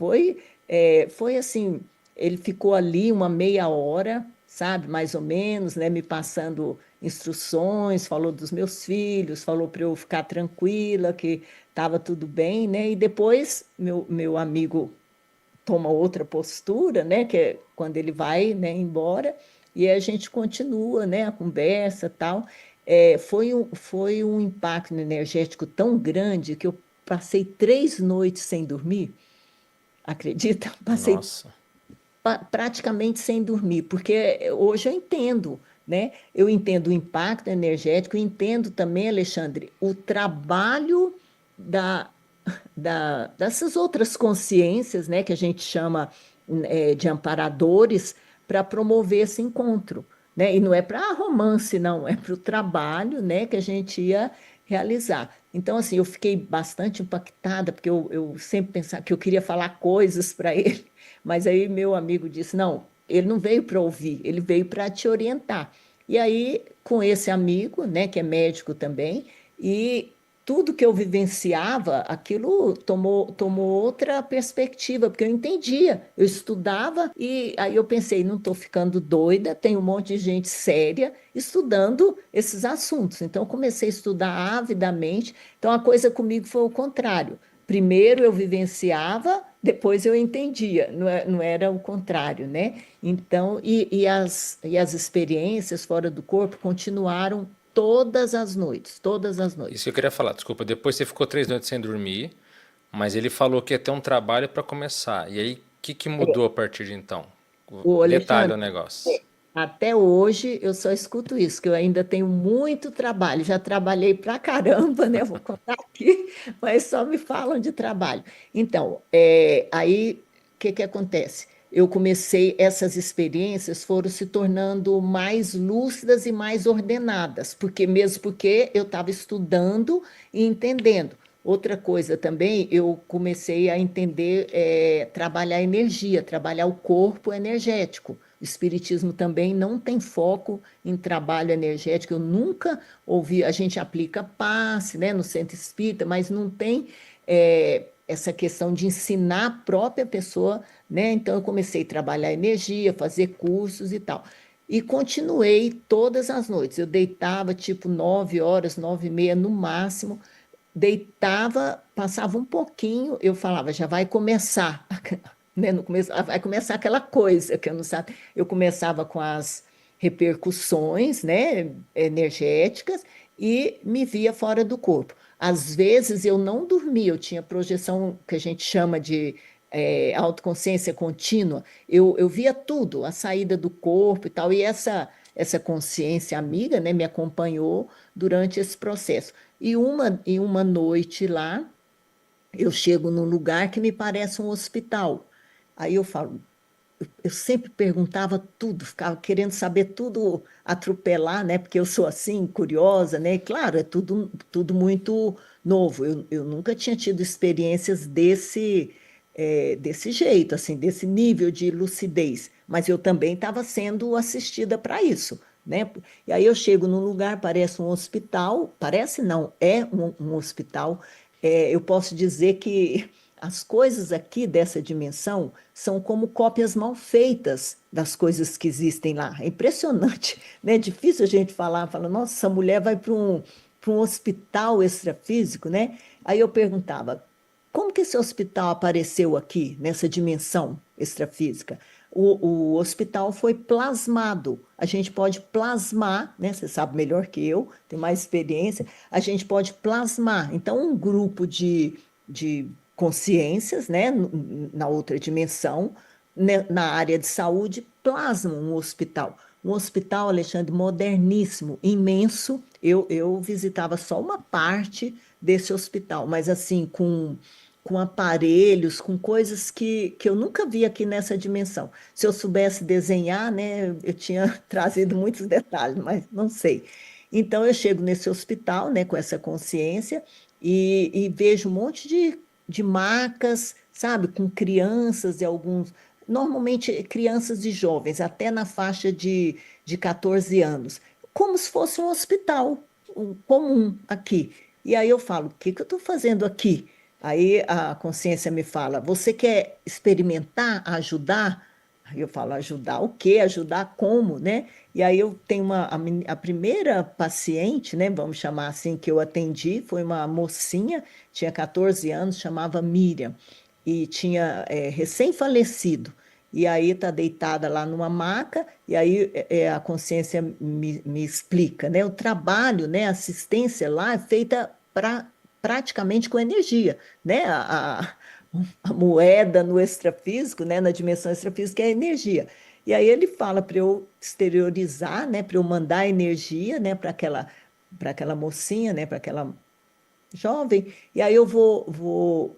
foi assim, ele ficou ali uma meia hora, sabe, mais ou menos, né, me passando instruções, falou dos meus filhos, falou para eu ficar tranquila, que estava tudo bem, né, e depois meu amigo toma outra postura, né, que é quando ele vai, né, embora, e aí a gente continua, né, a conversa e tal. Foi um impacto energético tão grande que eu passei 3 noites sem dormir, acredita? Passei Nossa. praticamente sem dormir, porque hoje eu entendo, né? Eu entendo o impacto energético, eu entendo também, Alexandre, o trabalho da, dessas outras consciências, né, que a gente chama de amparadores, para promover esse encontro, né? E não é para romance, não, é para o trabalho, né, que a gente ia realizar. Então, assim, eu fiquei bastante impactada, porque eu sempre pensava que eu queria falar coisas para ele, mas aí meu amigo disse: não, ele não veio para ouvir, ele veio para te orientar. E aí, com esse amigo, né, que é médico também, e tudo que eu vivenciava, aquilo tomou outra perspectiva, porque eu entendia, eu estudava e aí eu pensei, não estou ficando doida, tem um monte de gente séria estudando esses assuntos. Então, eu comecei a estudar avidamente. Então, a coisa comigo foi o contrário. Primeiro eu vivenciava, depois eu entendia, não era o contrário, né? Então, e as experiências fora do corpo continuaram todas as Isso que eu noites. queria falar, desculpa. Depois você ficou 3 noites sem dormir, mas ele falou que ia ter um trabalho para começar. E aí, o que, que mudou a partir de então? O Detalhe Alexandre, o negócio. até hoje eu só escuto isso, que eu ainda tenho muito trabalho. Já trabalhei pra caramba, né? Vou contar aqui, mas só me falam de trabalho. Então, aí o que que acontece? Eu comecei, essas experiências foram se tornando mais lúcidas e mais ordenadas, mesmo porque eu estava estudando e entendendo. Outra coisa também, eu comecei a entender, trabalhar energia, trabalhar o corpo energético. O espiritismo também não tem foco em trabalho energético. Eu nunca ouvi, a gente aplica passe, né, no centro espírita, mas não tem essa questão de ensinar a própria pessoa, né? Então eu comecei a trabalhar energia, fazer cursos e tal. E continuei todas as noites. Eu deitava tipo 9 horas, 9h30 no máximo, deitava, passava um pouquinho, eu falava, já vai começar, né? No começo, vai começar aquela coisa que eu não sabe. Eu começava com as repercussões, né, energéticas e me via fora do corpo. Às vezes eu não dormia, eu tinha projeção que a gente chama de autoconsciência contínua. Eu via tudo, a saída do corpo e tal, e essa consciência amiga, né, me acompanhou durante esse processo. E uma noite lá, eu chego num lugar que me parece um hospital. Aí eu falo, eu sempre perguntava tudo, ficava querendo saber tudo, atropelar, né? Porque eu sou assim, curiosa, né? E claro, é tudo muito novo. Eu nunca tinha tido experiências desse jeito, assim, desse nível de lucidez. Mas eu também estava sendo assistida para isso, né? E aí eu chego num lugar, parece um hospital, parece não, é um hospital. Eu posso dizer que as coisas aqui dessa dimensão são como cópias mal feitas das coisas que existem lá. É impressionante, né? É difícil a gente fala, nossa, essa mulher vai para um hospital extrafísico, né? Aí eu perguntava, como que esse hospital apareceu aqui, nessa dimensão extrafísica? O hospital foi plasmado. A gente pode plasmar, né? Você sabe melhor que eu, tem mais experiência. A gente pode plasmar. Então, um grupo de consciências, né, na outra dimensão, né, na área de saúde, plasmam um hospital. Um hospital, Alexandre, moderníssimo, imenso. Eu visitava só uma parte desse hospital, mas assim, com aparelhos, com coisas que eu nunca vi aqui nessa dimensão. Se eu soubesse desenhar, né, eu tinha trazido muitos detalhes, mas não sei. Então, eu chego nesse hospital, né, com essa consciência e vejo um monte de marcas, sabe, com crianças e alguns, normalmente crianças e jovens, até na faixa de 14 anos, como se fosse um hospital comum aqui. E aí eu falo, o que que eu estou fazendo aqui? Aí a consciência me fala: você quer experimentar, ajudar? Aí eu falo: ajudar o quê? Ajudar como, né? E aí eu tenho a primeira paciente, né? Vamos chamar assim, que eu atendi, foi uma mocinha, tinha 14 anos, chamava Miriam, e tinha recém-falecido. E aí está deitada lá numa maca, e aí a consciência me explica, né? O trabalho, né? A assistência lá é feita praticamente com energia, né? A moeda no extrafísico, né? Na dimensão extrafísica é a energia. E aí ele fala para eu exteriorizar, né? Para eu mandar energia, né? Para aquela mocinha, né? Para aquela jovem, e aí eu vou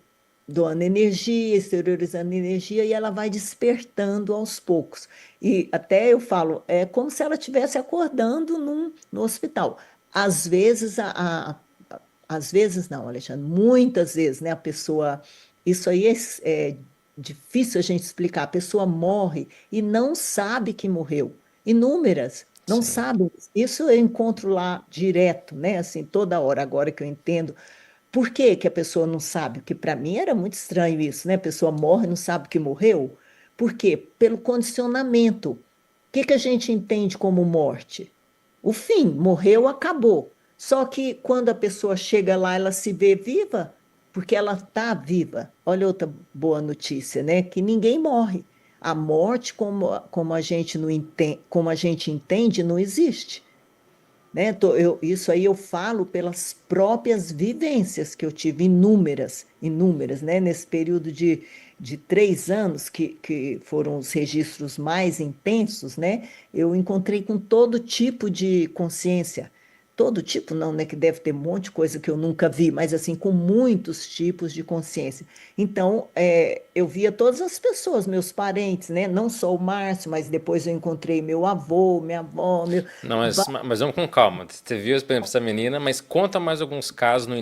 doando energia, exteriorizando energia, e ela vai despertando aos poucos. E até eu falo, é como se ela estivesse acordando no hospital. Às vezes, às vezes não, Alexandre, muitas vezes, né, a pessoa, isso aí é difícil a gente explicar, a pessoa morre e não sabe que morreu. Inúmeras, não Sim. sabem. Isso eu encontro lá direto, né, assim, toda hora, agora que eu entendo por que que a pessoa não sabe? Porque para mim era muito estranho isso, né? A pessoa morre e não sabe que morreu. Por quê? Pelo condicionamento. O que que a gente entende como morte? O fim, morreu, acabou. Só que quando a pessoa chega lá, ela se vê viva, porque ela está viva. Olha outra boa notícia, né? Que ninguém morre. A morte, como a gente não entende, como a gente entende, não existe, né? Isso aí eu falo pelas próprias vivências que eu tive, inúmeras, inúmeras, né? Nesse período de 3 anos, que foram os registros mais intensos, né? Eu encontrei com todo tipo de consciência. Todo tipo, não, né? Que deve ter um monte de coisa que eu nunca vi, mas assim, com muitos tipos de consciência. Então, eu via todas as pessoas, meus parentes, né? Não só o Márcio, mas depois eu encontrei meu avô, minha avó, Não, mas vamos com calma. Você viu, por exemplo, essa menina, mas conta mais alguns casos no